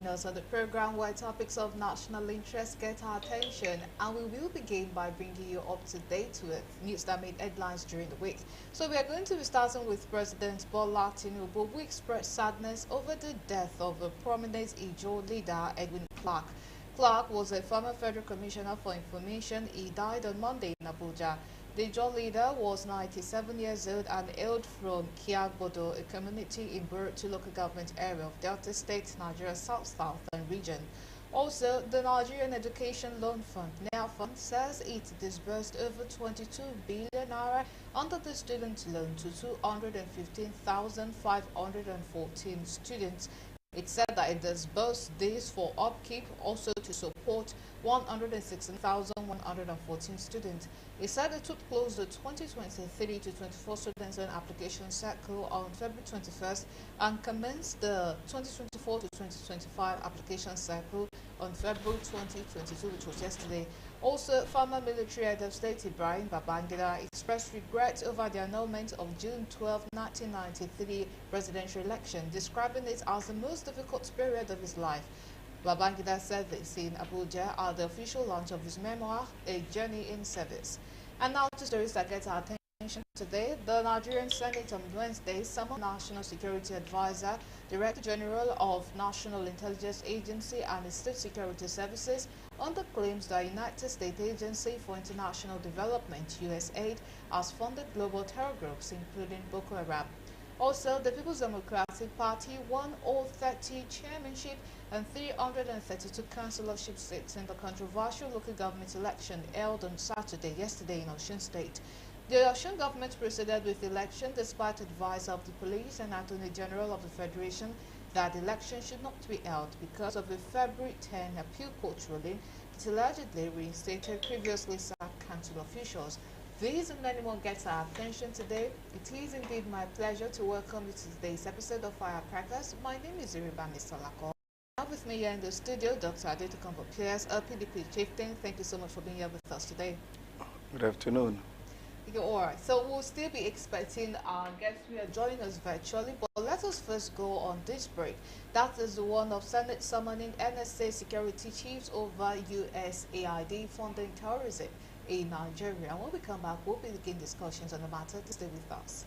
Us on the program where topics of national interest get our attention, and we will begin by bringing you up to date with news that made headlines during the week. So we are going to be starting with President Bola Tinubu, who expressed sadness over the death of a prominent Ijaw leader, Edwin Clark. Clark was a former Federal Commissioner for Information. He died on Monday in Abuja. The Ijaw leader was 97 years old and hailed from Kiagbodo, a community in Burtu local government area of Delta State, Nigeria's southern region. Also, the Nigerian Education Loan Fund, NEA-Fund, says it disbursed over 22 billion naira under the student loan to 215,514 students. It said that it disbursed this for upkeep, also to support 116,114 students. It said it took close the 2023 to 24 students loan application cycle on February 21st and commenced the 2024 to 2025 application cycle on February 2022, which was yesterday. Also, former military head of state Ibrahim Babangida expressed regret over the annulment of June 12, 1993 presidential election, describing it as the most difficult period of his life. Babangida said this in Abuja at the official launch of his memoir, A Journey in Service. And now to stories that get our attention today. The Nigerian Senate on Wednesday summoned National Security Advisor, Director General of National Intelligence Agency and the State Security Services on the claims that United States Agency for International Development, USAID, has funded global terror groups, including Boko Haram. Also, the People's Democratic Party won all 30 chairmanship and 332 councillorship seats in the controversial local government election held on Saturday, yesterday in Osun State. The Osun government proceeded with the election despite advice of the police and Attorney General of the Federation that the election should not be held because of the February 10 appeal court ruling that allegedly reinstated previously sacked council officials. These and many more get our attention today. It is indeed my pleasure to welcome you to today's episode of Firecrackers. My name is Iribami Salako. Now with me here in the studio, Dr. Adetukambo Pierce, PDP Chieftain. Thank you so much for being here with us today. Good afternoon. All right, so we'll still be expecting our guests who are joining us virtually, but let us first go on this break. That is the one of Senate summoning NSA security chiefs over USAID funding terrorism in Nigeria. When we come back, we'll begin discussions on the matter. Stay with us.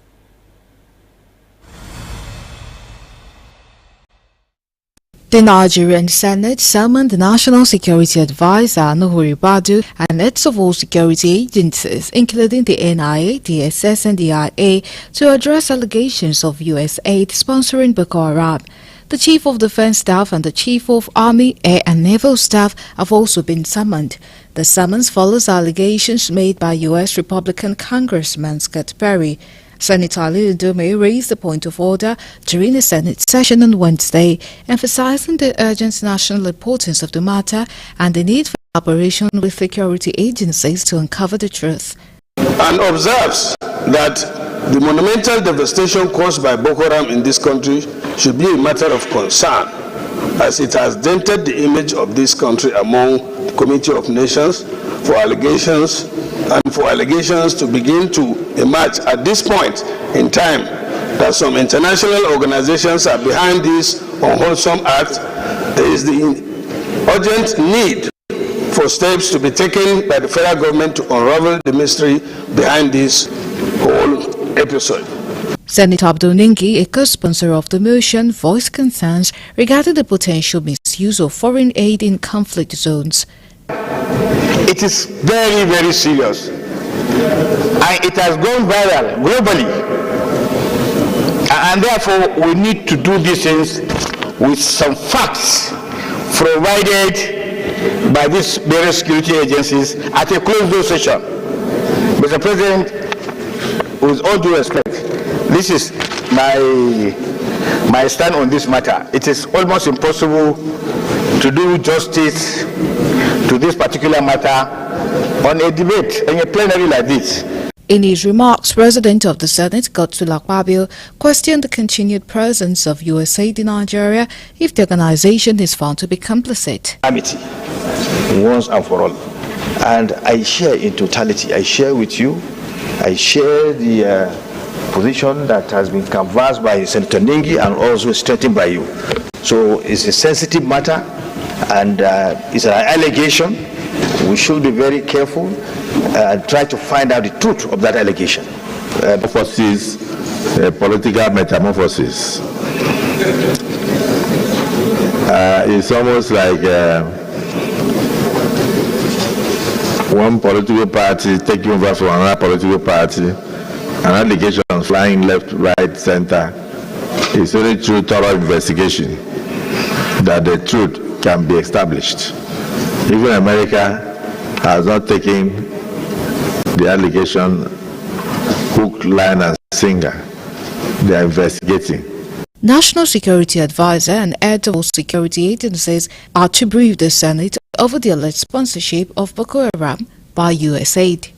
The Nigerian Senate summoned the National Security Advisor, Nuhu Ribadu, and heads of all security agencies, including the NIA, DSS, and the IA, to address allegations of USAID sponsoring Boko Haram. The Chief of Defense Staff and the Chief of Army, Air and Naval Staff have also been summoned. The summons follows allegations made by U.S. Republican Congressman Scott Perry. Senator Ali Ndume raised the point of order during a Senate session on Wednesday, emphasizing the urgent national importance of the matter and the need for collaboration with security agencies to uncover the truth. And observes that the monumental devastation caused by Boko Haram in this country should be a matter of concern, as it has dented the image of this country among the Community of Nations for allegations to begin to emerge at this point in time that some international organizations are behind this unwholesome act. There is the urgent need for steps to be taken by the federal government to unravel the mystery behind this whole episode. Senator Abdul Ningi, a co-sponsor of the motion, voiced concerns regarding the potential misuse of foreign aid in conflict zones. It is very, very serious, and it has gone viral globally, and therefore we need to do these things with some facts provided by these various security agencies at a closed door session. Mr. President, with all due respect, this is my stand on this matter. It is almost impossible to do justice to this particular matter on a debate, in a plenary like this. In his remarks, President of the Senate, Godswill Akpabio, questioned the continued presence of USAID in Nigeria if the organization is found to be complicit. Amity, once and for all. And I share in totality, I share with you, I share the position that has been canvassed by Senator Ningi and also strengthened by you. So it's a sensitive matter, and it's an allegation. We should be very careful and try to find out the truth of that allegation. Metamorphosis, political metamorphosis. It's almost like one political party taking over from another political party, and allegations flying left, right, center. It's only through thorough investigation that the truth can be established. Even America has not taken the allegation hook, line, and sinker. They are investigating. National Security Advisor and head of security agencies are to brief the Senate over the alleged sponsorship of Boko Haram by USAID.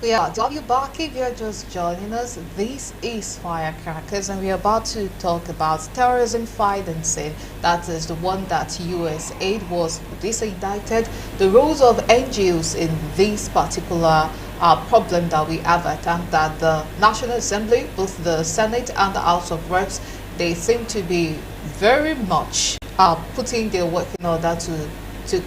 We are back. If you're just joining us, this is Firecrackers, and we're about to talk about terrorism financing. That is the one that USAID was indicted. The roles of NGOs in this particular problem that we have at hand, that the National Assembly, both the Senate and the House of Reps, they seem to be very much putting their work in order to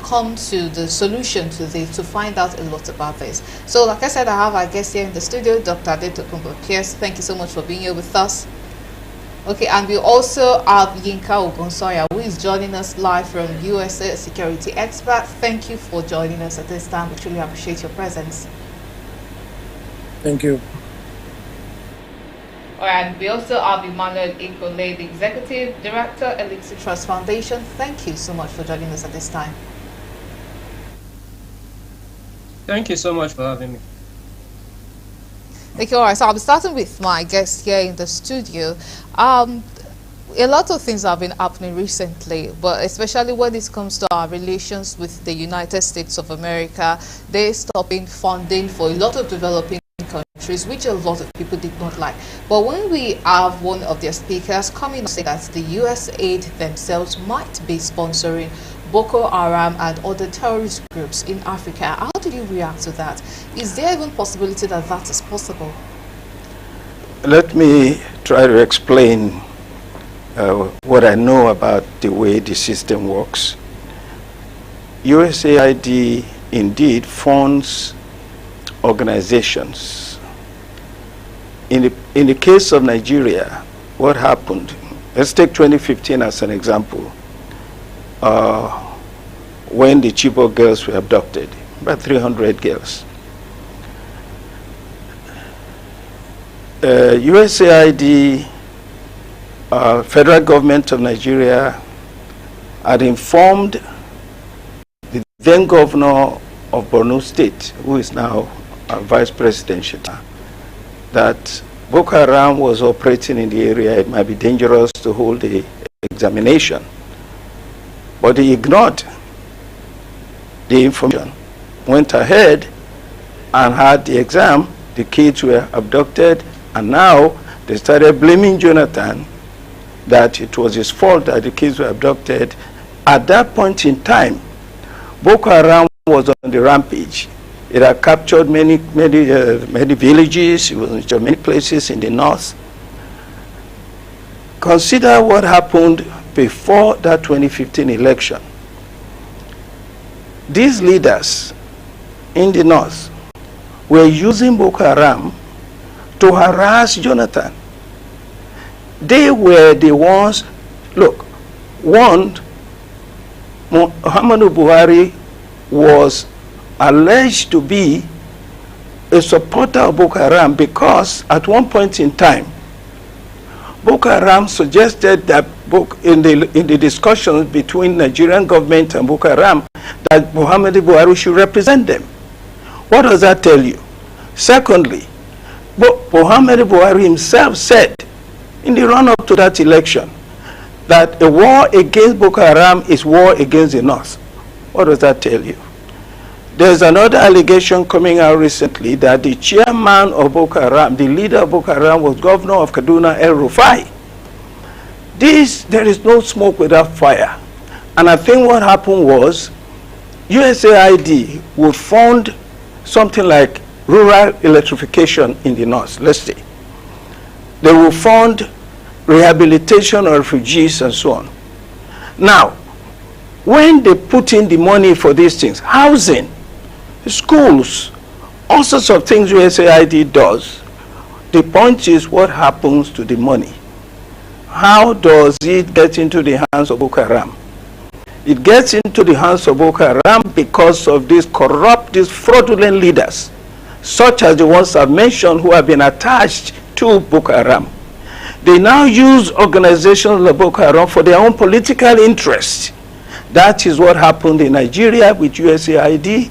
come to the solution to this, to find out a lot about this. So like I said, I have our guest here in the studio, Dr. Adetokunbo Pierce. Thank you so much for being here with us. Okay, and we also have Yinka Ogunsoya, who is joining us live from USA security expert. Thank you for joining us at this time. We truly appreciate your presence. Thank you. And we also have Emmanuel Ikole, the Executive Director, Elixir Trust Foundation. Thank you so much for joining us at this time. Thank you so much for having me. Okay, all right. So I'll be starting with my guest here in the studio. A lot of things have been happening recently, but especially when it comes to our relations with the United States of America, they're stopping funding for a lot of developing countries, which a lot of people did not like. But when we have one of their speakers coming and say that the USAID themselves might be sponsoring Boko Haram and other terrorist groups in Africa, how do you react to that? Is there even possibility that that is possible? Let me try to explain what I know about the way the system works. USAID indeed funds organizations. In the case of Nigeria, what happened? Let's take 2015 as an example. When the Chibok girls were abducted, about 300 girls. USAID, federal government of Nigeria, had informed the then governor of Borno State, who is now vice presidential, that Boko Haram was operating in the area. It might be dangerous to hold the examination. But he ignored the information, went ahead and had the exam. The kids were abducted, and now they started blaming Jonathan that it was his fault that the kids were abducted. At that point in time, Boko Haram was on the rampage. It had captured many villages. It was in many places in the north. Consider what happened before that 2015 election. These leaders in the north were using Boko Haram to harass Jonathan. They were the ones, look, one, Muhammadu Buhari was alleged to be a supporter of Boko Haram because at one point in time, Boko Haram suggested that in the discussions between Nigerian government and Boko Haram that Muhammadu Buhari should represent them. What does that tell you? Secondly, Muhammadu Buhari himself said in the run-up to that election that a war against Boko Haram is war against the North. What does that tell you? There's another allegation coming out recently that the chairman of Boko Haram, the leader of Boko Haram, was governor of Kaduna, El-Rufai. There is no smoke without fire. And I think what happened was USAID would fund something like rural electrification in the north, let's say. They will fund rehabilitation of refugees and so on. Now, when they put in the money for these things, housing, schools, all sorts of things USAID does, the point is what happens to the money? How does it get into the hands of Boko Haram? It gets into the hands of Boko Haram because of these corrupt, these fraudulent leaders, such as the ones I've mentioned who have been attached to Boko Haram. They now use organizations like Boko Haram for their own political interests. That is what happened in Nigeria with USAID.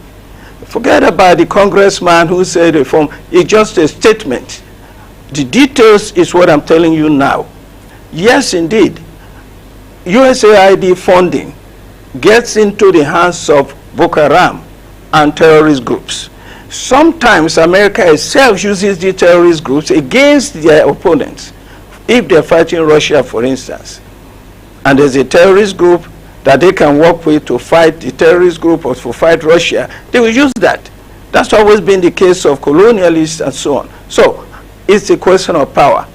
Forget about the congressman who said reform. It's just a statement. The details is what I'm telling you now. Yes, indeed, USAID funding gets into the hands of Boko Haram and terrorist groups. Sometimes America itself uses the terrorist groups against their opponents. If they're fighting Russia, for instance, and there's a terrorist group that they can work with to fight the terrorist group or to fight Russia, they will use that. That's always been the case of colonialists and so on. So it's a question of power.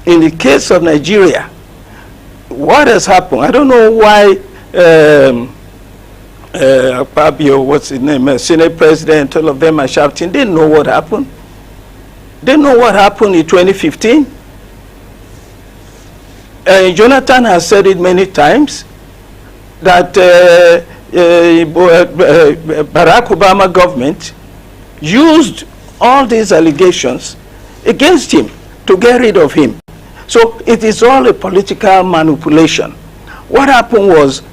In the case of Nigeria, what has happened? I don't know why Fabio, what's his name, Senate President, all of them are shouting. They know what happened. They know what happened in 2015. Jonathan has said it many times that Barack Obama government used all these allegations against him to get rid of him. So it is all a political manipulation. What happened was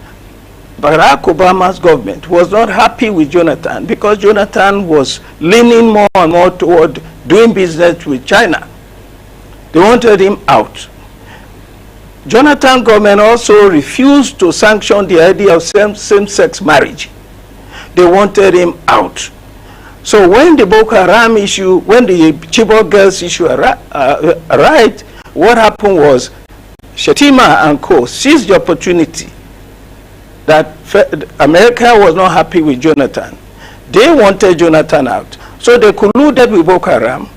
Barack Obama's government was not happy with Jonathan because Jonathan was leaning more and more toward doing business with China. They wanted him out. Jonathan government also refused to sanction the idea of same-sex marriage. They wanted him out. So when the Boko Haram issue, when the Chibok girls issue arrived, what happened was Shetima and co. seized the opportunity that America was not happy with Jonathan. They wanted Jonathan out. So they colluded with Boko Haram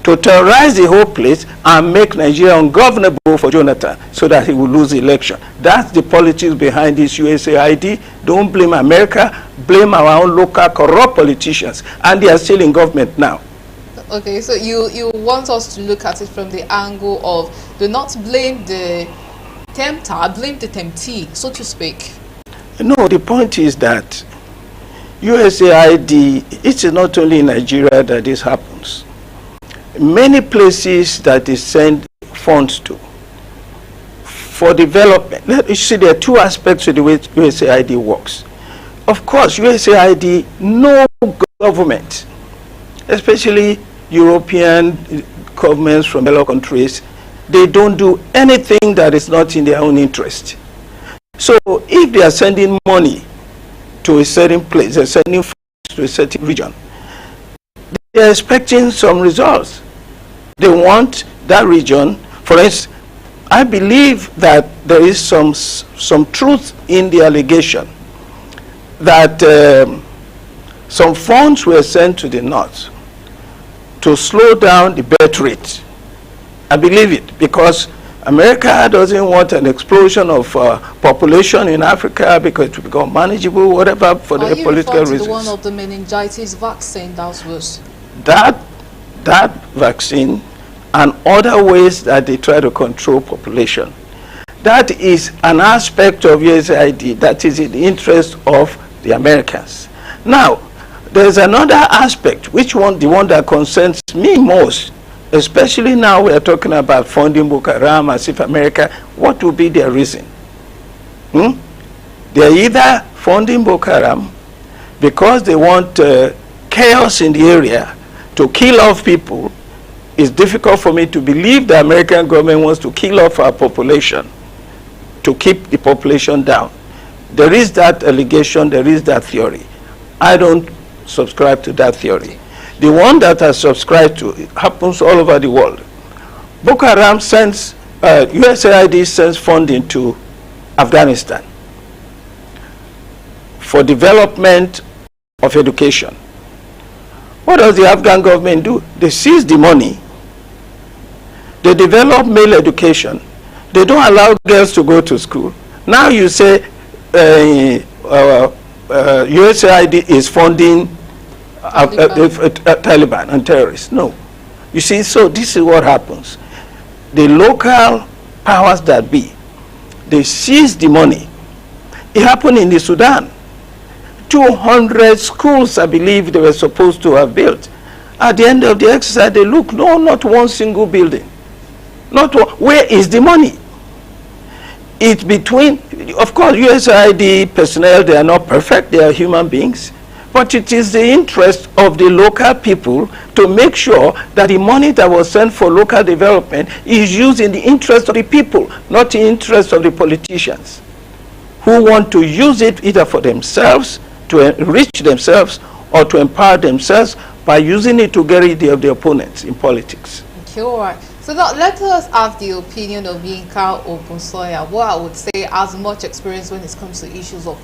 to terrorize the whole place and make Nigeria ungovernable for Jonathan so that he will lose the election. That's the politics behind this USAID. Don't blame America, blame our own local corrupt politicians, and they are still in government now. Okay, so you want us to look at it from the angle of do not blame the tempter, blame the temptee, so to speak. No, the point is that USAID, it is not only in Nigeria that this happens. Many places that they send funds to for development. You see, there are two aspects to the way USAID works. Of course, USAID, no government, especially European governments from fellow countries, they don't do anything that is not in their own interest. So if they are sending money to a certain place, they're sending funds to a certain region, they are expecting some results. They want that region. For instance, I believe that there is some truth in the allegation that some funds were sent to the north to slow down the birth rate. I believe it because America doesn't want an explosion of population in Africa because it will become manageable, whatever, for their political reasons. The one of the meningitis vaccine that was that vaccine and other ways that they try to control population. That is an aspect of USAID that is in the interest of the Americans. Now, there's another aspect, which one, the one that concerns me most, especially now we are talking about funding Boko Haram as if America, what would be their reason? They're either funding Boko Haram because they want chaos in the area to kill off people. It's difficult for me to believe the American government wants to kill off our population to keep the population down. There is that allegation, there is that theory. I don't subscribe to that theory. The one that I subscribe to, it happens all over the world. Boko Haram sends, USAID sends funding to Afghanistan for development of education. What does the Afghan government do? They seize the money. They develop male education. They don't allow girls to go to school. Now you say USAID is funding Taliban and terrorists. No. You see, so this is what happens. The local powers that be, they seize the money. It happened in the Sudan. 200 schools, I believe, they were supposed to have built. At the end of the exercise, they look, no, not one single building. Not one. Where is the money? It's between, of course, USAID personnel, they are not perfect, they are human beings, but it is the interest of the local people to make sure that the money that was sent for local development is used in the interest of the people, not the interest of the politicians, who want to use it either for themselves, to enrich themselves, or to empower themselves by using it to get rid of the opponents in politics. Okay, all right. So now let us have the opinion of Yinka Ogunsoya, what I would say has much experience when it comes to issues of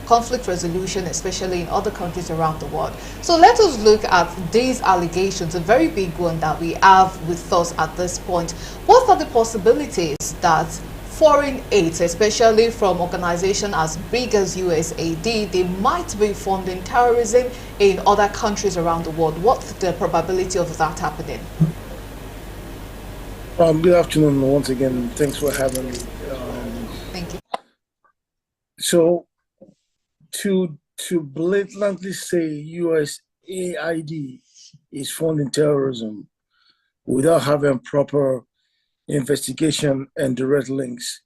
conflict resolution, especially in other countries around the world. So let us look at these allegations, a very big one that we have with us at this point. What are the possibilities that foreign aids, especially from organizations as big as USAID, they might be funding terrorism in other countries around the world? What's the probability of that happening? Good afternoon once again. Thanks for having me. Thank you. So, to blatantly say USAID is funding terrorism without having proper investigation and direct links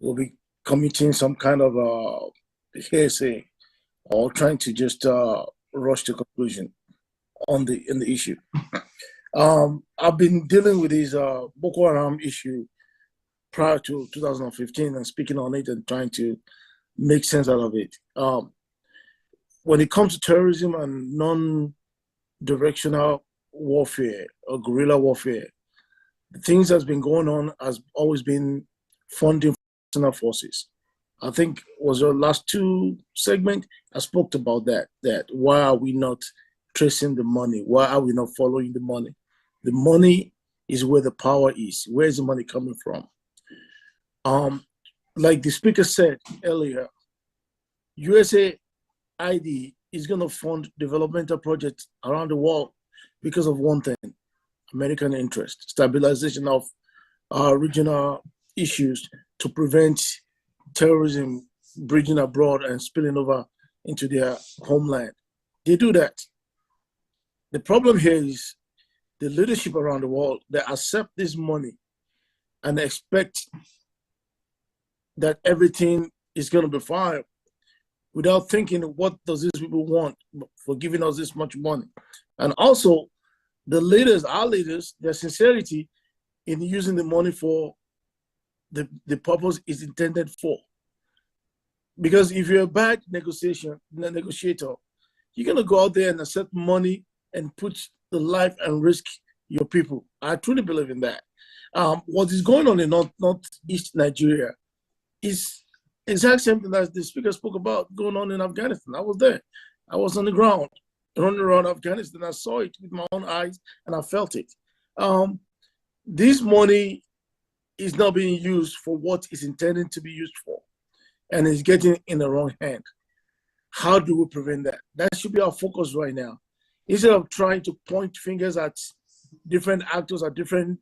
will be committing some kind of hearsay or trying to just rush to conclusion on the issue. I've been dealing with this Boko Haram issue prior to 2015 and speaking on it and trying to make sense out of it. When it comes to terrorism and non-directional warfare or guerrilla warfare, the things that's been going on has always been funding national forces. I think was our last two segment, I spoke about that why are we not tracing the money? Why are we not following the money? The money is where the power is. Where is the money coming from? Like the speaker said earlier, USAID is going to fund developmental projects around the world because of one thing: American interest, stabilization of regional issues to prevent terrorism bridging abroad and spilling over into their homeland. They do that. The problem here is the leadership around the world that accept this money and expect that everything is going to be fine without thinking, what does these people want for giving us this much money? And also, the leaders, our leaders, their sincerity in using the money for the purpose is intended for. Because if you're a bad negotiator, you're going to go out there and accept money and put the life and risk your people. I truly believe in that. What is going on in Northeast Nigeria is exactly something that the speaker spoke about going on in Afghanistan. I was there. I was on the ground, running around Afghanistan. I saw it with my own eyes and I felt it. This money is not being used for what it's intended to be used for, and it's getting in the wrong hand. How do we prevent that? That should be our focus right now. Instead of trying to point fingers at different actors at different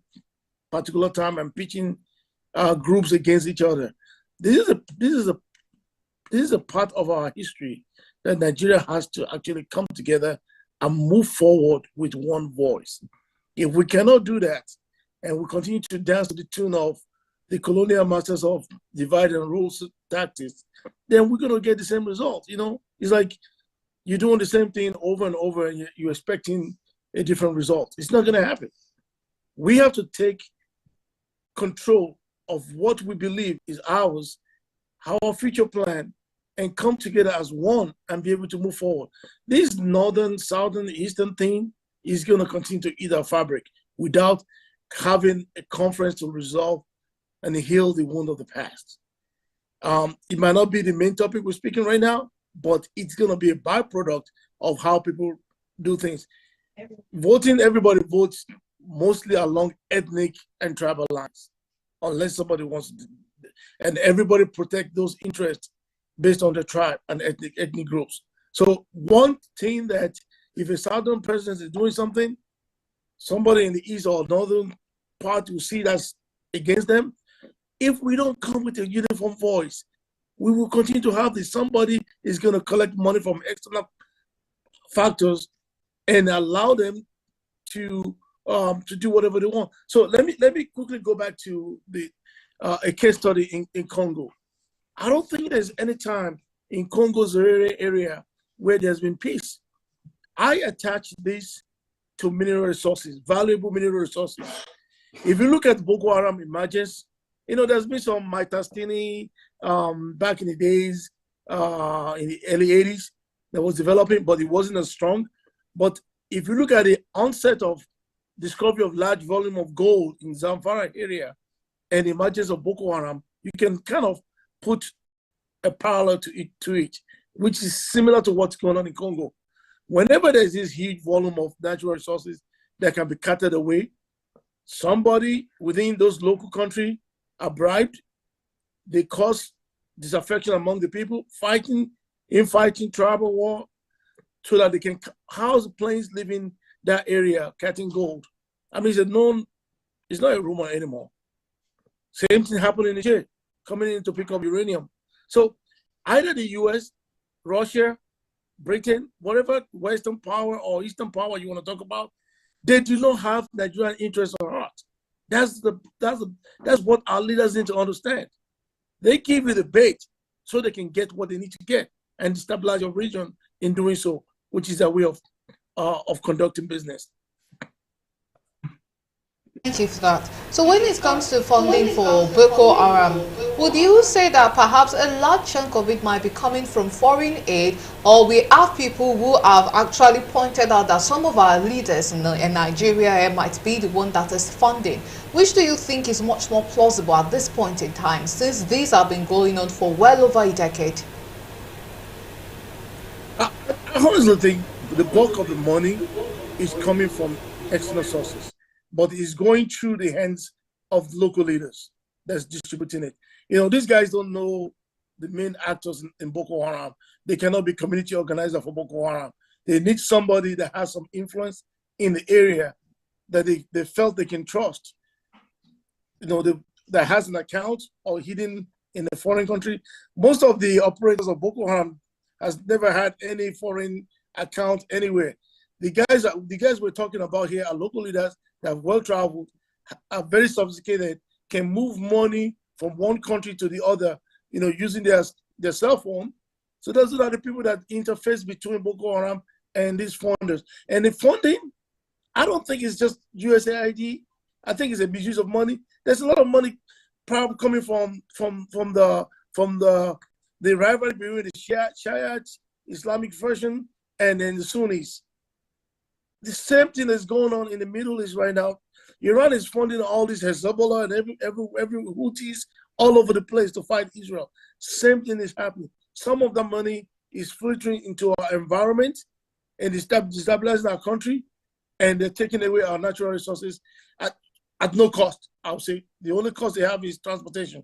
particular time and pitching groups against each other. This is a part of our history that Nigeria has to actually come together and move forward with one voice. If we cannot do that, and we continue to dance to the tune of the colonial masters of divide and rule tactics, then we're going to get the same result. You know, it's like you're doing the same thing over and over and you're expecting a different result. It's not going to happen. We have to take control of what we believe is ours, our future plan, and come together as one and be able to move forward. This northern, southern, eastern thing is going to continue to eat our fabric without having a conference to resolve and heal the wound of the past. It might not be the main topic we're speaking right now, but it's going to be a byproduct of how people do things. Voting, everybody votes mostly along ethnic and tribal lines, unless somebody wants to, and everybody protect those interests based on the tribe and ethnic groups. So one thing that if a southern president is doing something, somebody in the east or northern part will see that's against them. If we don't come with a uniform voice, we will continue to have this. Somebody is going to collect money from external factors and allow them to do whatever they want. So let me quickly go back to the a case study in Congo. I don't think there's any time in Congo's area where there's been peace. I attach this to mineral resources, valuable mineral resources. If you look at Boko Haram emergence, there's been some Maitastini back in the days, in the early 80s, that was developing, but it wasn't as strong. But if you look at the onset of discovery of large volume of gold in Zamfara area and the emergence of Boko Haram, you can kind of put a parallel to it, which is similar to what's going on in Congo. Whenever there's this huge volume of natural resources that can be carted away, somebody within those local countries are bribed. They cause disaffection among the people, infighting, tribal war, so that they can house planes living that area, catching gold. I mean, it's not a rumor anymore. Same thing happened in Niger, coming in to pick up uranium. So either the US, Russia, Britain, whatever Western power or Eastern power you want to talk about, they do not have Nigerian interests at heart. That's what our leaders need to understand. They give you the bait so they can get what they need to get and stabilize your region in doing so, which is a way of conducting business. Thank you for that. So when it comes to funding for Boko Haram, would you say that perhaps a large chunk of it might be coming from foreign aid, or we have people who have actually pointed out that some of our leaders in Nigeria might be the one that is funding? Which do you think is much more plausible at this point in time, since these have been going on for well over a decade? I honestly think the bulk of the money is coming from external sources, but it's going through the hands of local leaders that's distributing it. These guys don't know the main actors in Boko Haram. They cannot be community organizer for Boko Haram. They need somebody that has some influence in the area that they felt they can trust. That has an account or hidden in a foreign country. Most of the operators of Boko Haram has never had any foreign account anywhere. The guys we're talking about here are local leaders that have well-traveled, are very sophisticated, can move money from one country to the other, using their cell phone. So those are the people that interface between Boko Haram and these funders. And the funding, I don't think it's just USAID. I think it's a misuse of money. There's a lot of money probably coming from the rivalry between the Shiites, Islamic version, and then the Sunnis. The same thing is going on in the Middle East right now. Iran is funding all these Hezbollah and every Houthis all over the place to fight Israel. Same thing is happening. Some of the money is filtering into our environment and destabilizing our country, and they're taking away our natural resources at no cost. I would say the only cost they have is transportation,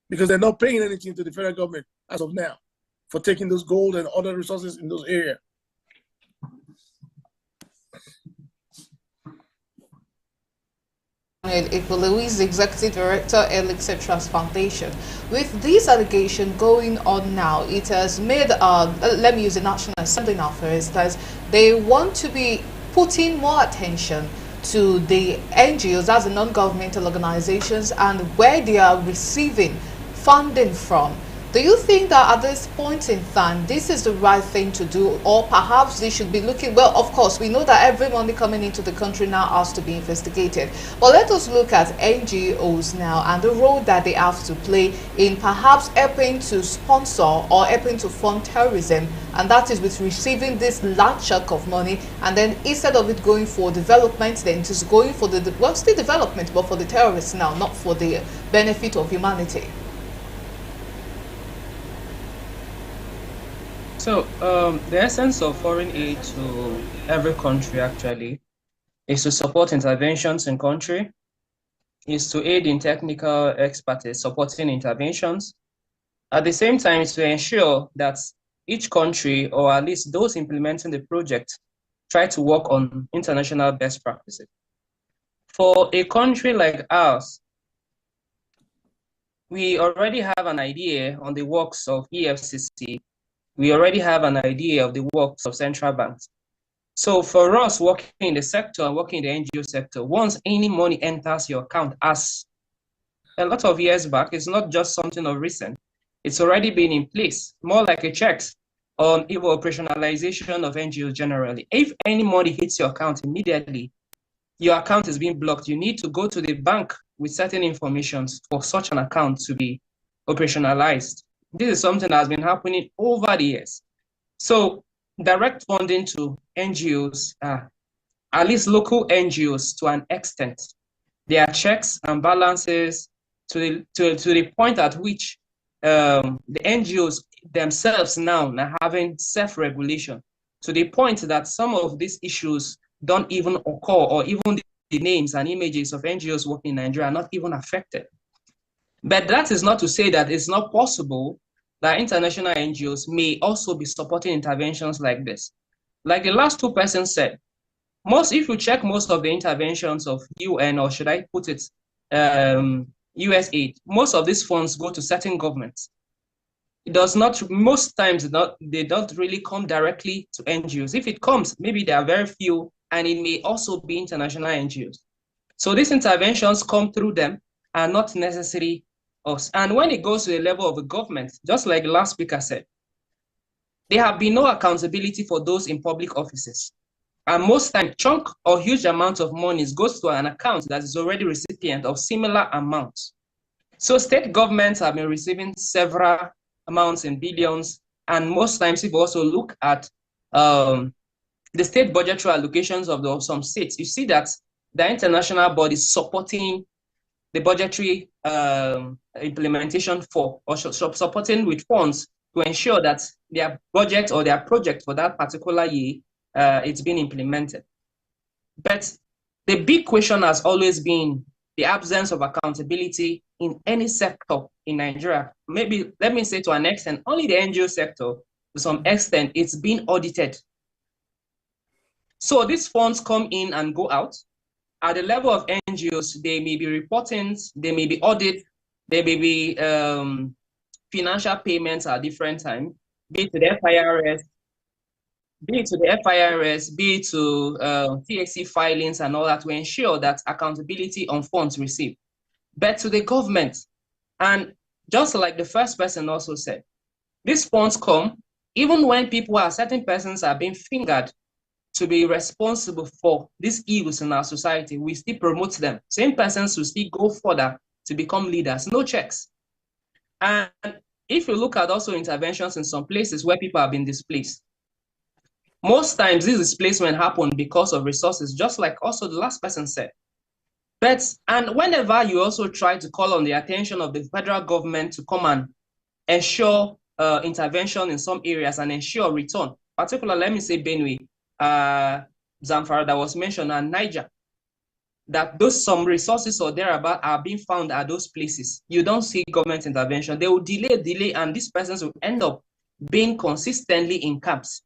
because they're not paying anything to the federal government as of now for taking those gold and other resources in those areas. Who is the Executive Director, Elixir Trust Foundation. With this allegation going on now, it has made, let me use the National Assembly now for instance, they want to be putting more attention to the NGOs, that's the non-governmental organizations, and where they are receiving funding from. Do you think that at this point in time, this is the right thing to do, or perhaps they should be looking, well, of course, we know that every money coming into the country now has to be investigated. But let us look at NGOs now and the role that they have to play in perhaps helping to sponsor or helping to fund terrorism, and that is with receiving this large chunk of money, and then instead of it going for development, then it is going for the, well, still development, but for the terrorists now, not for the benefit of humanity. So the essence of foreign aid to every country actually is to support interventions in country, is to aid in technical expertise supporting interventions. At the same time, is to ensure that each country, or at least those implementing the project, try to work on international best practices. For a country like ours, we already have an idea on the works of EFCC. We already have an idea of the works of central banks. So for us working in the sector and working in the NGO sector, once any money enters your account, as a lot of years back, it's not just something of recent. It's already been in place, more like a checks on even operationalization of NGOs generally. If any money hits your account immediately, your account is being blocked. You need to go to the bank with certain information for such an account to be operationalized. This is something that has been happening over the years. So direct funding to NGOs, at least local NGOs to an extent, there are checks and balances to the point at which the NGOs themselves now are having self-regulation, to the point that some of these issues don't even occur, or even the names and images of NGOs working in Nigeria are not even affected. But that is not to say that it's not possible that international NGOs may also be supporting interventions like this. Like the last two persons said, if you check most of the interventions of UN, or should I put it, US aid, most of these funds go to certain governments. It does not, most times they don't really come directly to NGOs. If it comes, maybe there are very few, and it may also be international NGOs. So these interventions come through them, and not necessarily us. And when it goes to the level of the government, just like the last speaker said, there have been no accountability for those in public offices. And most times, chunk or huge amounts of money goes to an account that is already recipient of similar amounts. So state governments have been receiving several amounts in billions. And most times, if you also look at the state budgetary allocations of some states, you see that the international body is supporting the budgetary implementation for, or supporting with funds to ensure that their budget or their project for that particular year it's been implemented. But the big question has always been the absence of accountability in any sector in Nigeria. Maybe, let me say to an extent, only the NGO sector, to some extent, it's been audited. So these funds come in and go out. At the level of NGOs, they may be reporting, they may be audit, there may be financial payments at different times, be it to the FIRS, be it to TXC filings and all that, to ensure that accountability on funds received. But to the government, and just like the first person also said, these funds come, even when certain persons are being fingered to be responsible for these evils in our society, we still promote them. Same persons will still go further to become leaders, no checks. And if you look at also interventions in some places where people have been displaced, most times this displacement happen because of resources, just like also the last person said. And whenever you also try to call on the attention of the federal government to come and ensure intervention in some areas and ensure return, particularly, let me say Benue, Zamfara that was mentioned, and Niger, that some resources or thereabout are being found at those places, you don't see government intervention. They will delay, and these persons will end up being consistently in camps.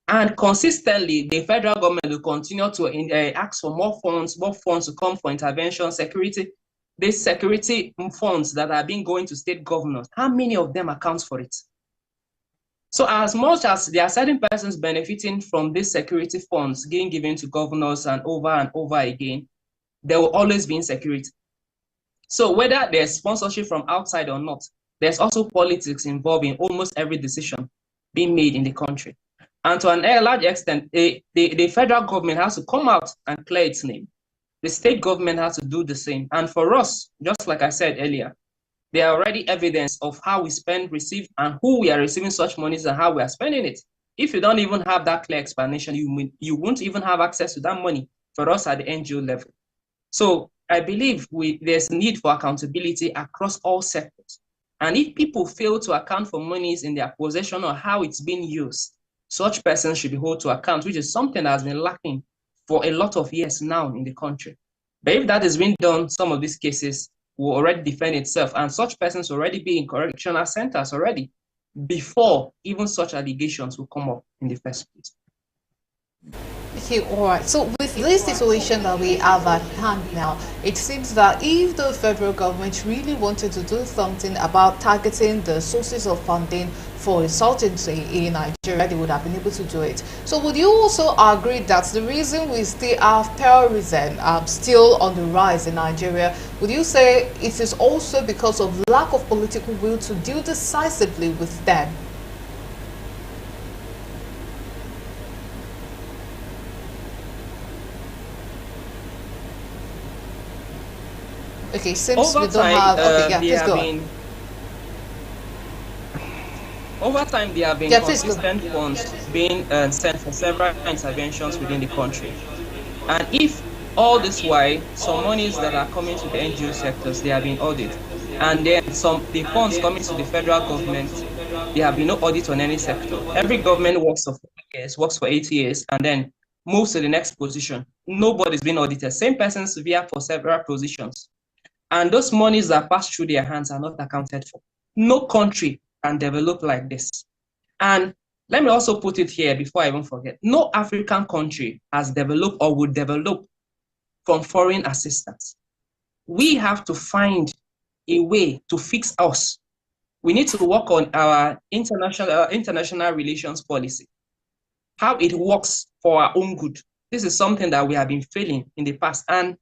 And consistently, the federal government will continue to ask for more funds to come for intervention, security. These security funds that are being going to state governors, how many of them accounts for it? So as much as there are certain persons benefiting from these security funds being given to governors and over again, there will always be insecurity. So whether there's sponsorship from outside or not, there's also politics involved in almost every decision being made in the country. And to a large extent, the federal government has to come out and clear its name. The state government has to do the same. And for us, just like I said earlier, there are already evidence of how we spend, receive, and who we are receiving such monies and how we are spending it. If you don't even have that clear explanation, you won't even have access to that money for us at the NGO level. So I believe there's need for accountability across all sectors. And if people fail to account for monies in their possession or how it's being used, such persons should be held to account, which is something that has been lacking for a lot of years now in the country. But if that is being done, some of these cases will already defend itself, and such persons already be in correctional centers already before even such allegations will come up in the first place. Okay, all right. So with this situation that we have at hand now, it seems that if the federal government really wanted to do something about targeting the sources of funding for insurgency in Nigeria, they would have been able to do it. So would you also agree that the reason we still have terrorism still on the rise in Nigeria, would you say it is also because of lack of political will to deal decisively with them? Okay, since we don't have... Okay, yeah, please go on. Over time, there have been consistent funds being sent for several interventions within the country. And if all this while, some monies that are coming to the NGO sectors, they have been audited. And then the funds coming to the federal government, there have been no audit on any sector. Every government works for 4 years, works for 8 years, and then moves to the next position. Nobody's been audited. Same persons via for several positions. And those monies that pass through their hands are not accounted for. No country can develop like this. And let me also put it here before I even forget. No African country has developed or would develop from foreign assistance. We have to find a way to fix us. We need to work on our international relations policy, how it works for our own good. This is something that we have been failing in the past. And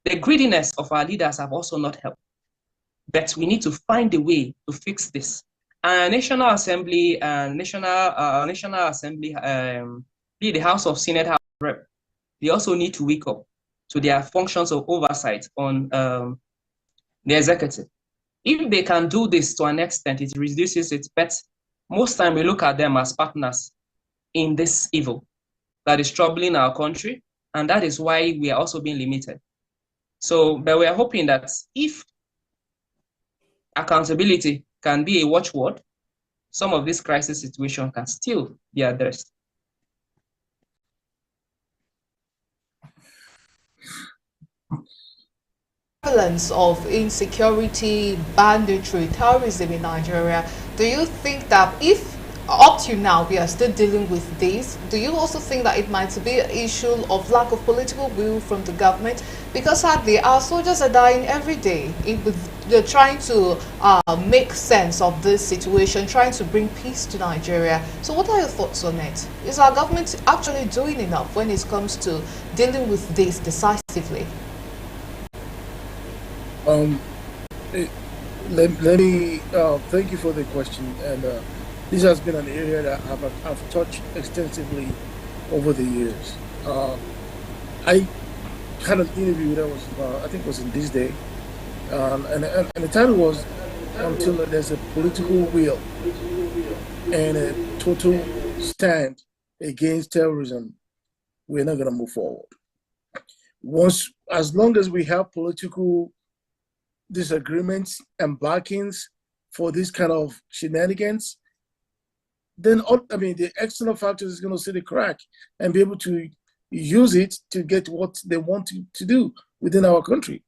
the greediness of our leaders have also not helped. But we need to find a way to fix this. National Assembly and National Assembly, the House of Senate, House of Rep, they also need to wake up to their functions of oversight on the executive. If they can do this to an extent, it reduces it. But most time we look at them as partners in this evil that is troubling our country, and that is why we are also being limited. So, but we are hoping that if accountability can be a watchword, some of this crisis situation can still be addressed. Prevalence of insecurity, banditry, terrorism in Nigeria, do you think that if up to now we are still dealing with this, do you also think that it might be an issue of lack of political will from the government? Because sadly, our soldiers are dying every day. They're trying to make sense of this situation, trying to bring peace to Nigeria. So what are your thoughts on it? Is our government actually doing enough when it comes to dealing with this decisively? Let me thank you for the question, and this has been an area that I've touched extensively over the years. I had an interview that was I think it was in this day, and the title was "Until There's a Political Will and a Total Stand Against Terrorism, We're Not going to move forward." As long as we have political disagreements and backings for this kind of shenanigans, then the external factors is going to see the crack and be able to use it to get what they want to do within our country.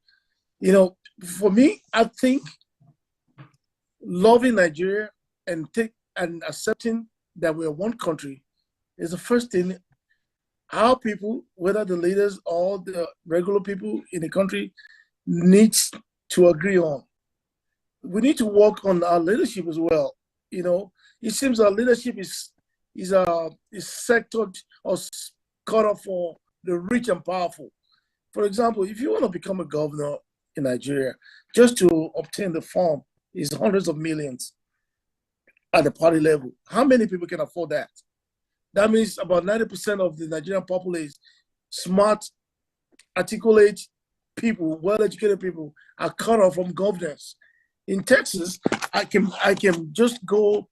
You know, for me, I think loving Nigeria and accepting that we're one country is the first thing our people, whether the leaders or the regular people in the country, needs to agree on. We need to work on our leadership as well. You know, it seems our leadership is sectored or cut off for the rich and powerful. For example, if you want to become a governor in Nigeria, just to obtain the form is hundreds of millions at the party level. How many people can afford that? That means about 90% of the Nigerian population, smart, articulate people, well-educated people, are cut off from governance. In Texas, I can just go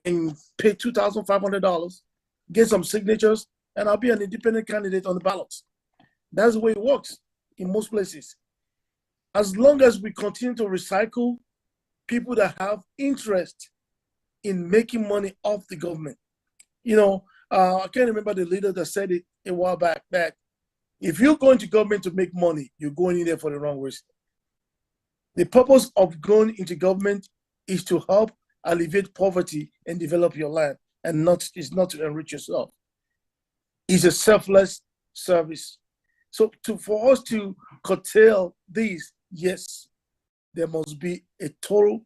and pay $2,500, get some signatures, and I'll be an independent candidate on the ballots. That's the way it works in most places. As long as we continue to recycle people that have interest in making money off the government. You know, I can't remember the leader that said it a while back that if you're going to government to make money, you're going in there for the wrong reason. The purpose of going into government is to help alleviate poverty and develop your land, and is not to enrich yourself. It's a selfless service. So for us to curtail these, yes, there must be a total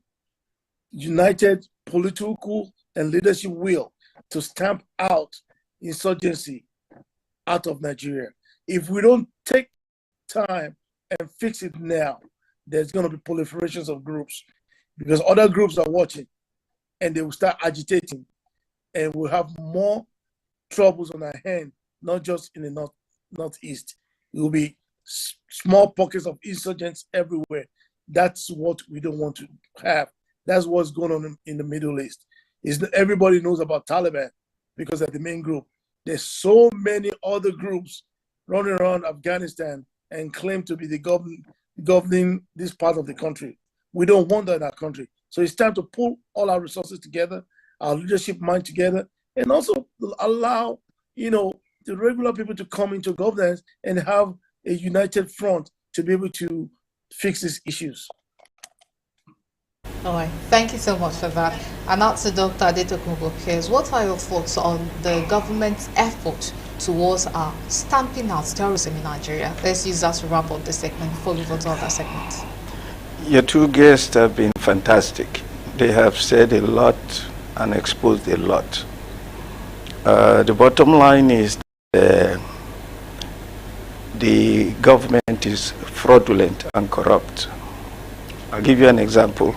united political and leadership will to stamp out insurgency out of Nigeria. If we don't take time and fix it now, there's going to be proliferations of groups because other groups are watching and they will start agitating and we'll have more troubles on our hand, not just in the northeast. It will be small pockets of insurgents everywhere. That's what we don't want to have. That's what's going on in the Middle East. Everybody knows about Taliban because they're the main group. There's so many other groups running around Afghanistan and claim to be the governing this part of the country. We don't want that in our country. So it's time to pull all our resources together, our leadership mind together, and also allow, the regular people to come into governance and have a united front to be able to fix these issues. All right, thank you so much for that. And now to Dr. Adetokunbo. What are your thoughts on the government's effort towards stamping out terrorism in Nigeria? Let's use that to wrap up the segment before we go to other segments. Your two guests have been fantastic. They have said a lot and exposed a lot. The bottom line is the government is fraudulent and corrupt. I'll give you an example.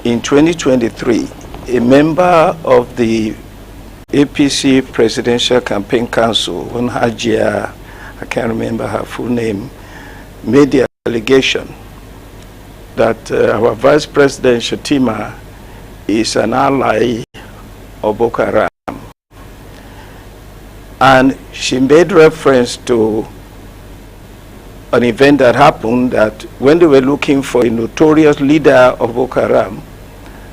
In 2023, a member of the APC Presidential Campaign Council, Hajia, I can't remember her full name, made the allegation that our Vice President Shettima is an ally of Boko Haram. And she made reference to an event that happened that when they were looking for a notorious leader of Boko Haram,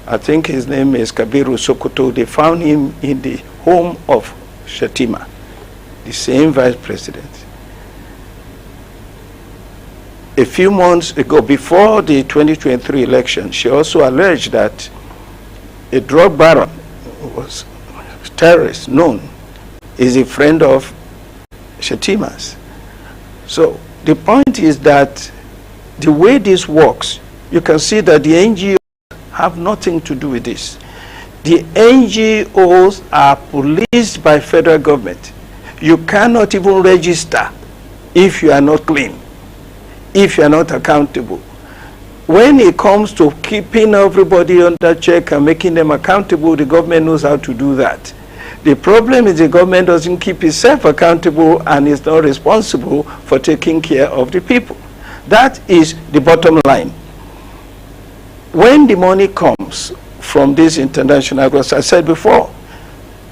I think his name is Kabiru Sokoto, they found him in the home of Shettima, the same vice president. A few months ago, before the 2023 election, she also alleged that a drug baron was a terrorist known is a friend of Shettima's. So the point is that the way this works, you can see that the NGOs have nothing to do with this. The NGOs are policed by federal government. You cannot even register if you are not clean, if you are not accountable. When it comes to keeping everybody under check and making them accountable, the government knows how to do that. The problem is the government doesn't keep itself accountable and is not responsible for taking care of the people. That is the bottom line. When the money comes from this international groups, I said before,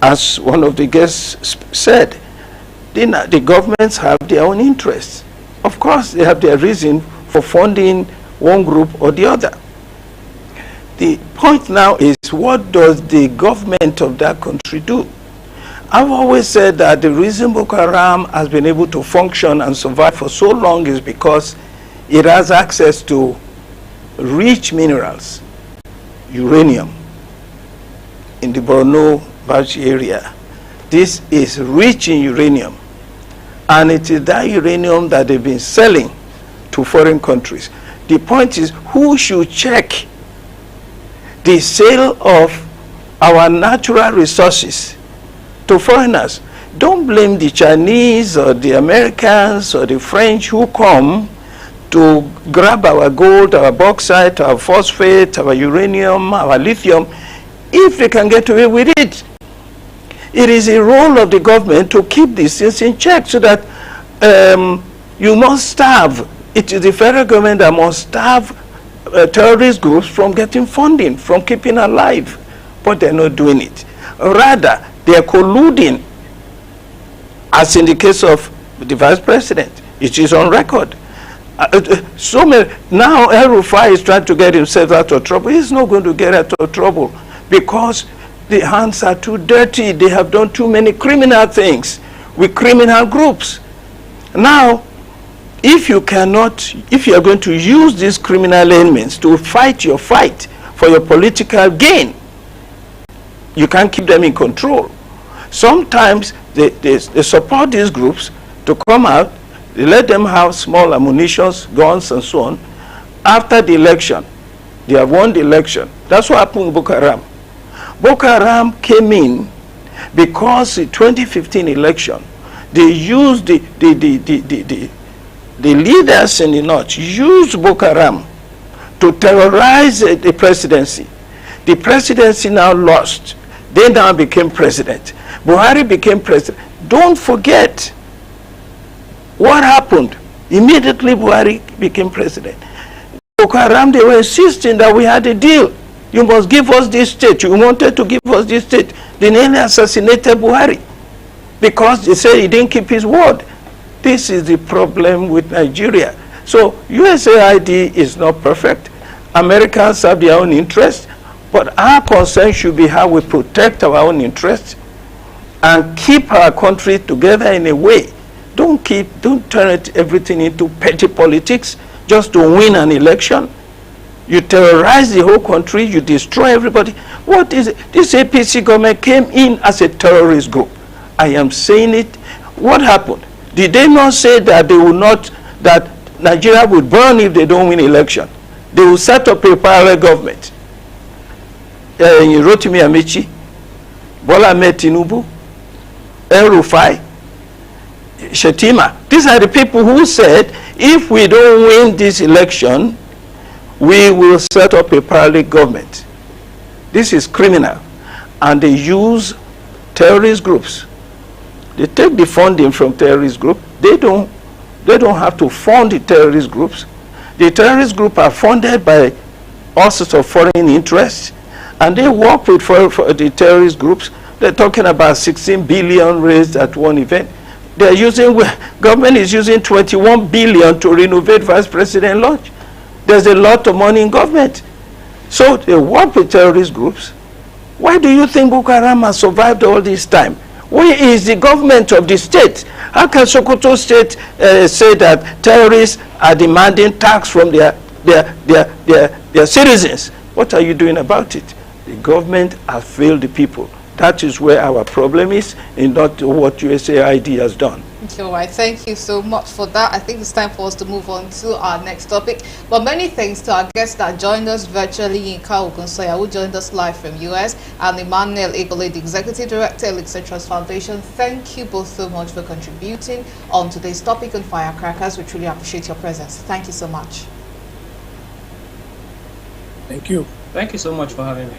as one of the guests said, the governments have their own interests. Of course, they have their reason for funding one group or the other. The point now is, what does the government of that country do? I've always said that the reason Boko Haram has been able to function and survive for so long is because it has access to rich minerals, uranium, in the Borno-Bauchi area. This is rich in uranium, and it is that uranium that they've been selling to foreign countries. The point is, who should check the sale of our natural resources to foreigners? Don't blame the Chinese or the Americans or the French who come to grab our gold, our bauxite, our phosphate, our uranium, our lithium, if they can get away with it. It is a role of the government to keep these things in check so that you must starve. It is the federal government that must starve terrorist groups from getting funding, from keeping alive. But they're not doing it. Rather, they are colluding, as in the case of the vice president. It is on record. So many, now El-Rufai is trying to get himself out of trouble. He's not going to get out of trouble because the hands are too dirty. They have done too many criminal things with criminal groups. Now, if you are going to use these criminal elements to fight your fight for your political gain, you can't keep them in control. Sometimes they support these groups to come out. They let them have small ammunition, guns, and so on. After the election, they have won the election. That's what happened in Boko Haram. Boko Haram came in because the 2015 election, they used the leaders in the north used Boko Haram to terrorize the presidency. The presidency now lost. They now became president. Buhari became president. Don't forget what happened. Immediately Buhari became president. Boko Haram, they were insisting that we had a deal. You must give us this state. You wanted to give us this state. They nearly assassinated Buhari because they said he didn't keep his word. This is the problem with Nigeria. So USAID is not perfect. Americans have their own interests, but our concern should be how we protect our own interests and keep our country together in a way. Don't turn everything into petty politics just to win an election. You terrorize the whole country, you destroy everybody. What is it? This APC government came in as a terrorist group. I am saying it. What happened? Did they not say that they will not, that Nigeria would burn if they don't win election? They will set up a parallel government. Rotimi Amechi, Bola Ahmed Tinubu, El-Rufai, Shetima. These are the people who said, if we don't win this election, we will set up a parallel government. This is criminal. And they use terrorist groups. They take the funding from terrorist groups. They don't have to fund the terrorist groups. The terrorist groups are funded by all sorts of foreign interests, and they work with for the terrorist groups. They're talking about 16 billion raised at one event. They're using, government is using 21 billion to renovate Vice President Lodge. There's a lot of money in government. So they work with terrorist groups. Why do you think Boko Haram has survived all this time? Where is the government of the state? How can Sokoto State say that terrorists are demanding tax from their citizens? What are you doing about it? The government has failed the people. That is where our problem is, and not what USAID has done. All right, thank you so much for that. I think it's time for us to move on to our next topic. But many thanks to our guests that joined us virtually, Yinka Ogunsoya, who joined us live from US, and Emmanuel Egole, the Executive Director, Elixir Trust Foundation. Thank you both so much for contributing on today's topic on Firecrackers. We truly appreciate your presence. Thank you so much. Thank you. Thank you so much for having me.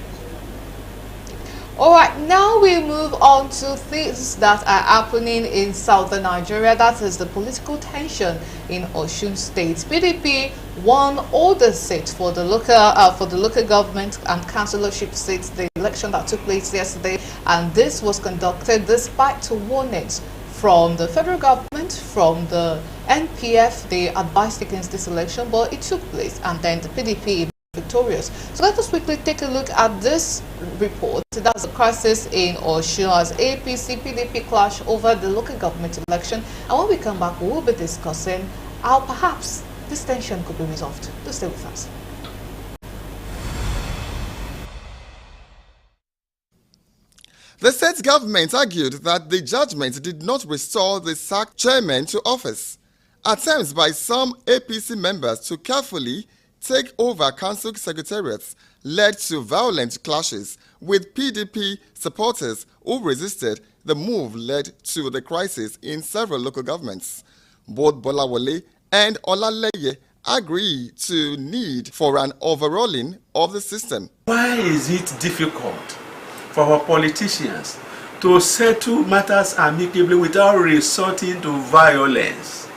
All right, now we move on to things that are happening in southern Nigeria. That is the political tension in Osun State. PDP won all the seats for the local government and councillorship seats, the election that took place yesterday, and this was conducted despite warnings from the federal government, from the NPF. They advised against this election, but it took place, and then the PDP victorious. So let us quickly take a look at this report. That's the crisis in Osun as APC PDP clash over the local government election. And when we come back, we will be discussing how perhaps this tension could be resolved. Do stay with us. The state government argued that the judgment did not restore the sacked chairman to office. Attempts by some APC members to carefully take over council secretariats led to violent clashes with PDP supporters who resisted. The move led to the crisis in several local governments. Both Bolawole and Olaleye agree to need for an overhauling of the system. Why is it difficult for our politicians to settle matters amicably without resorting to violence?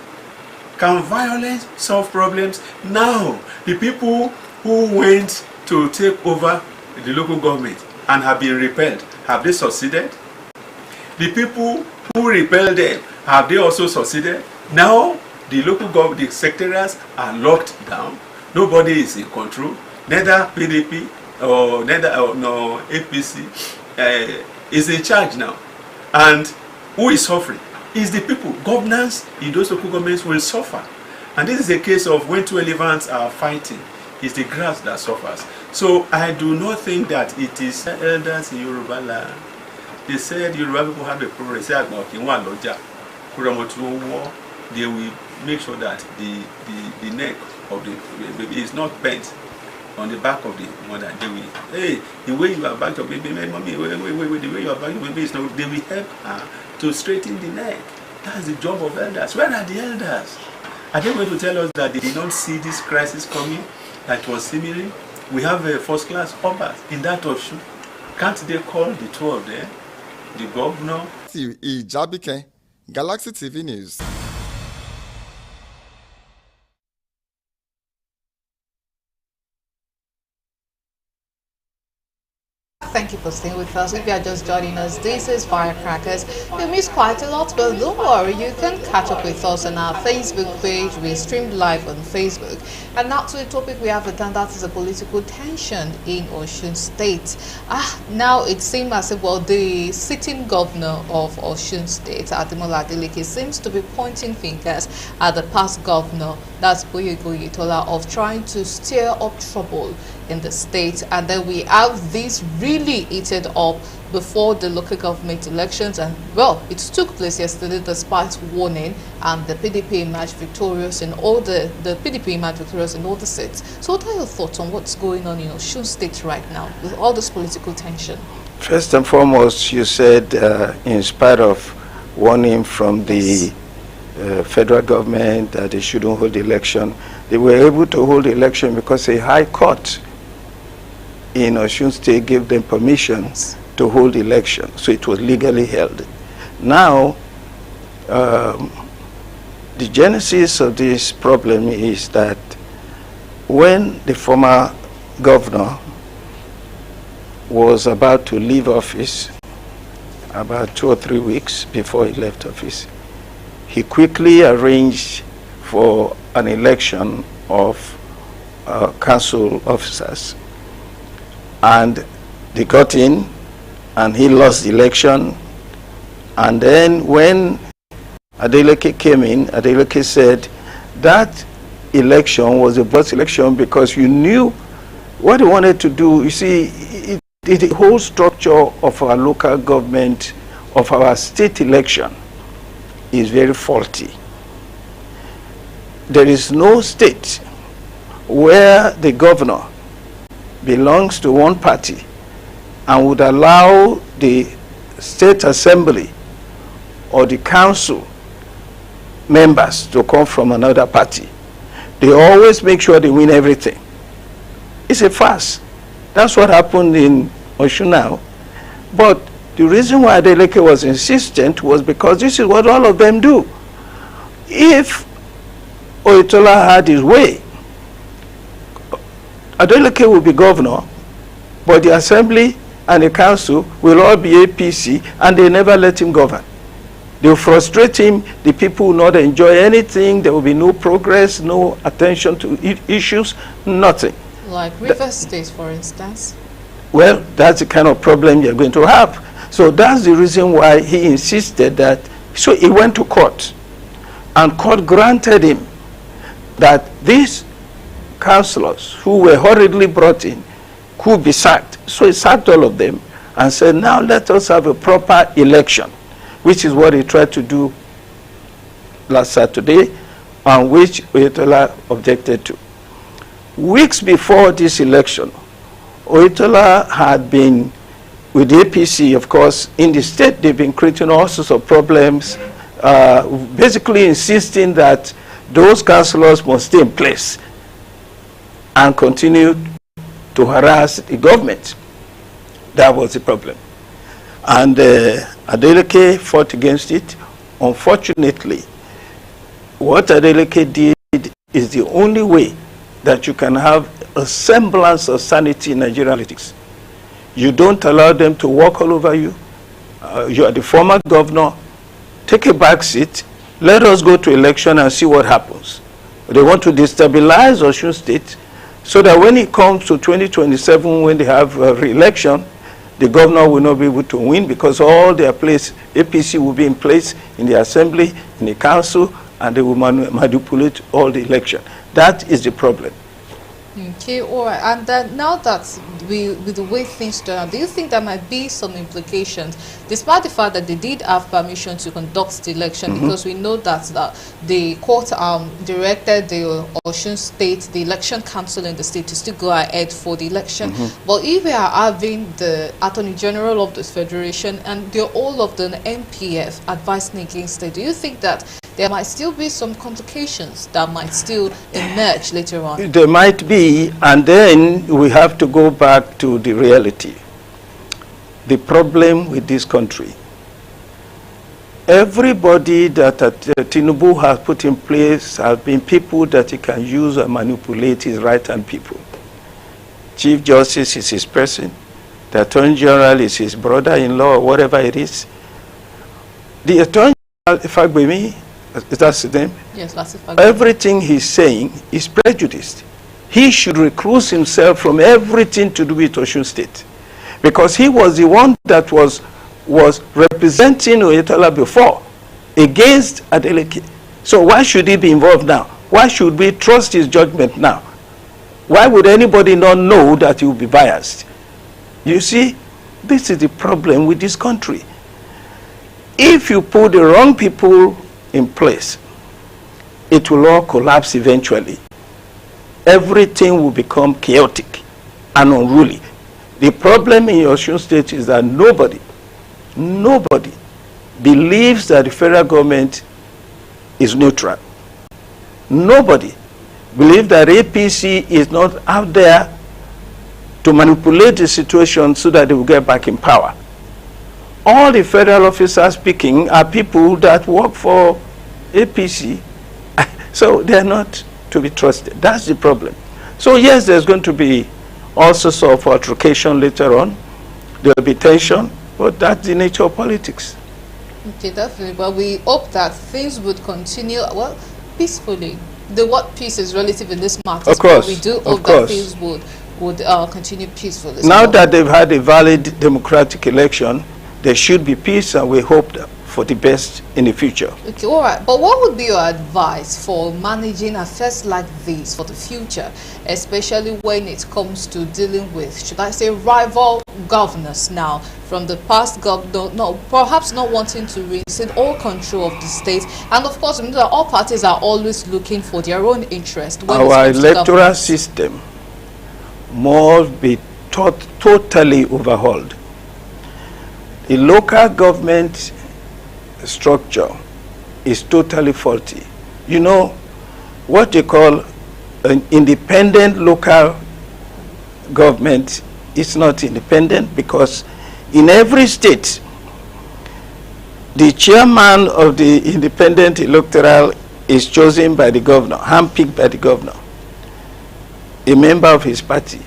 Can violence solve problems? Now, the people who went to take over the local government and have been repelled, have they succeeded? The people who repelled them, have they also succeeded? Now, the local government, the secretariats are locked down. Nobody is in control. Neither PDP or no APC is in charge now. And who is suffering? Is the people. Governance in those local governments will suffer. And this is a case of when two elephants are fighting, it's the grass that suffers. So I do not think that it is elders in Yoruba land. They said Yoruba people have a problem. They will make sure that the neck of the baby is not bent on the back of the mother. They will, hey, the way you are back to baby, mommy, wait, the way you are back to baby is not, they will help her to straighten the neck. That's the job of elders. Where are the elders? Are they going to tell us that they did not see this crisis coming, that it was similar? We have a first-class obas in that Osun. Can't they call the two of them, the governor? Ijabike, Galaxy TV News. Thank you for staying with us. If you are just joining us, this is Firecrackers. You missed quite a lot, but don't worry, you can catch up with us on our Facebook page. We streamed live on Facebook. And now to the topic we have at hand, that is the political tension in Osun State. Now it seems as if, well, the sitting governor of Osun State, Ademola Adeleke, seems to be pointing fingers at the past governor, that's Boyega Oyetola, of trying to stir up trouble in the state. And then we have this really heated up before the local government elections, and well, it took place yesterday despite warning, and the PDP emerged victorious in all the PDP emerged victorious in all the seats. So what are your thoughts on what's going on in Osun State right now with all this political tension? First and foremost, you said in spite of warning from the federal government that they shouldn't hold the election, they were able to hold the election because a high court in Osun State gave them permission to hold the election, so it was legally held. Now, the genesis of this problem is that when the former governor was about to leave office, about 2 or 3 weeks before he left office, he quickly arranged for an election of council officers. And they got in, and he lost the election. And then when Adeleke came in, Adeleke said that election was a bust election because you knew what he wanted to do. You see, the whole structure of our local government, of our state election, is very faulty. There is no state where the governor belongs to one party and would allow the state assembly or the council members to come from another party. They always make sure they win everything. It's a farce. That's what happened in Osun now. But the reason why Adeleke was insistent was because this is what all of them do. If Oyetola had his way, Adeleke will be governor, but the assembly and the council will all be APC, and they never let him govern. They will frustrate him, the people will not enjoy anything, there will be no progress, no attention to issues, nothing. Like Rivers State, for instance? Well, that's the kind of problem you're going to have. So that's the reason why he insisted that, so he went to court, and court granted him that these councillors who were hurriedly brought in could be sacked. So he sacked all of them and said, now let us have a proper election, which is what he tried to do last Saturday, and which Oyetola objected to. Weeks before this election, Oyetola had been with the APC, of course, in the state. They've been creating all sorts of problems, basically insisting that those councillors must stay in place and continue to harass the government. That was the problem. And Adeleke fought against it. Unfortunately, what Adeleke did is the only way that you can have a semblance of sanity in Nigerian politics. You don't allow them to walk all over you. You are the former governor. Take a back seat. Let us go to election and see what happens. They want to destabilize Osun State so that when it comes to 2027, when they have a re-election, the governor will not be able to win because all their place, APC will be in place in the assembly, in the council, and they will manipulate all the election. That is the problem. Okay, all right. And now that with the way things turn out, do you think there might be some implications, despite the fact that they did have permission to conduct the election, because we know that the court directed the Osun State, the election council in the state, to still go ahead for the election. But if we are having the Attorney General of the Federation and all of the MPF advising against it, do you think that there might still be some complications that might still emerge later on? There might be, and then we have to go back to the reality. The problem with this country, everybody that Tinubu has put in place have been people that he can use and manipulate his right-hand people. Chief Justice is his person. The Attorney General is his brother-in-law, or whatever it is. The Attorney General, Fagbemi, that's the name? Yes, that's it. Everything he's saying is prejudiced. He should recuse himself from everything to do with Osun State, because he was the one that was representing Oyetola before against Adeleke. So why should he be involved now? Why should we trust his judgment now? Why would anybody not know that he will be biased? You see, this is the problem with this country. If you put the wrong people in place, it will all collapse eventually. Everything will become chaotic and unruly. The problem in Osun State is that nobody believes that the federal government is neutral. Nobody believes that APC is not out there to manipulate the situation so that they will get back in power. All the federal officers speaking are people that work for APC, so they are not to be trusted. That's the problem. So yes, there's going to be all sorts of altercation later on. There will be tension, but that's the nature of politics. Okay, definitely. But we hope that things would continue, well, peacefully. The word peace is relative in this matter. Of course. But we do hope that things would continue peacefully. Now that they've had a valid democratic election, there should be peace, and we hope for the best in the future. Okay, all right. But what would be your advice for managing affairs like this for the future, especially when it comes to dealing with, should I say, rival governors now from the past governor, perhaps not wanting to reinstate all control of the state, and of course, we know that all parties are always looking for their own interest. Our electoral system must be totally overhauled. The local government structure is totally faulty. You know, what they call an independent local government is not independent, because in every state, the chairman of the independent electoral is chosen by the governor, handpicked by the governor, a member of his party.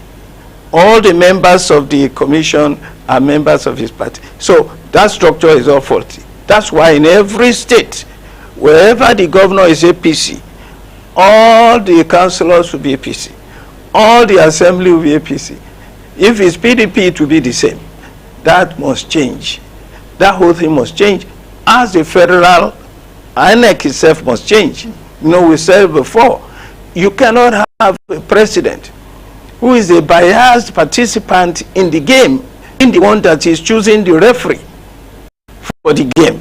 All the members of the commission are members of his party. So that structure is all faulty. That's why in every state, wherever the governor is APC, all the councillors will be APC. All the assembly will be APC. If it's PDP, it will be the same. That must change. That whole thing must change. As the federal INEC itself must change. You know, we said before, you cannot have a president who is a biased participant in the game, in the one that is choosing the referee for the game.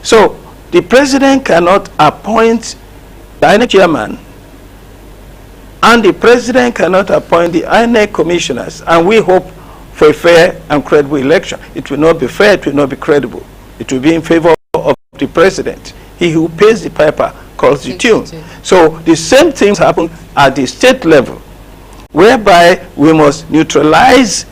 So the president cannot appoint the INEC chairman, and the president cannot appoint the INEC commissioners, and we hope for a fair and credible election. It will not be fair, it will not be credible. It will be in favor of the president. He who pays the piper calls the tune. So the same things happen at the state level, whereby we must neutralize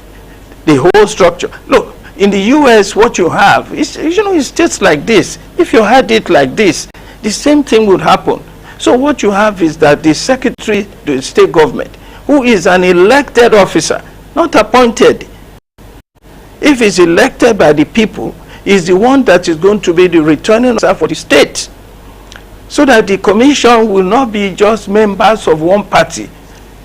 the whole structure. Look, in the US, what you have is, in states like this, if you had it like this, the same thing would happen. So what you have is that the secretary to the state government, who is an elected officer, not appointed, if he's elected by the people, is the one that is going to be the returning officer for the state. So that the commission will not be just members of one party.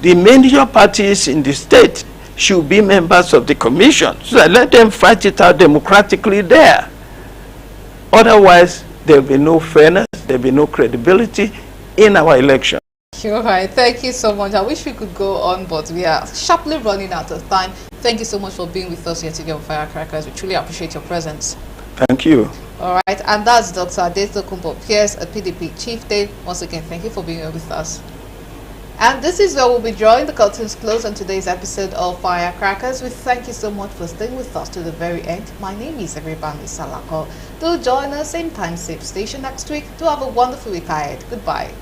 The major parties in the state should be members of the commission. So that let them fight it out democratically there. Otherwise, there will be no fairness, there will be no credibility in our election. All right, thank you so much. I wish we could go on, but we are sharply running out of time. Thank you so much for being with us here today on Firecrackers. We truly appreciate your presence. Thank you. All right, and that's Dr. Adetokunbo Pierce, a PDP chief. Dave, once again, thank you for being here with us. And this is where we'll be drawing the curtains close on today's episode of Firecrackers. We thank you so much for staying with us to the very end. My name is Erebami Salako. Do join us same time, same station next week. Do have a wonderful week ahead. Goodbye.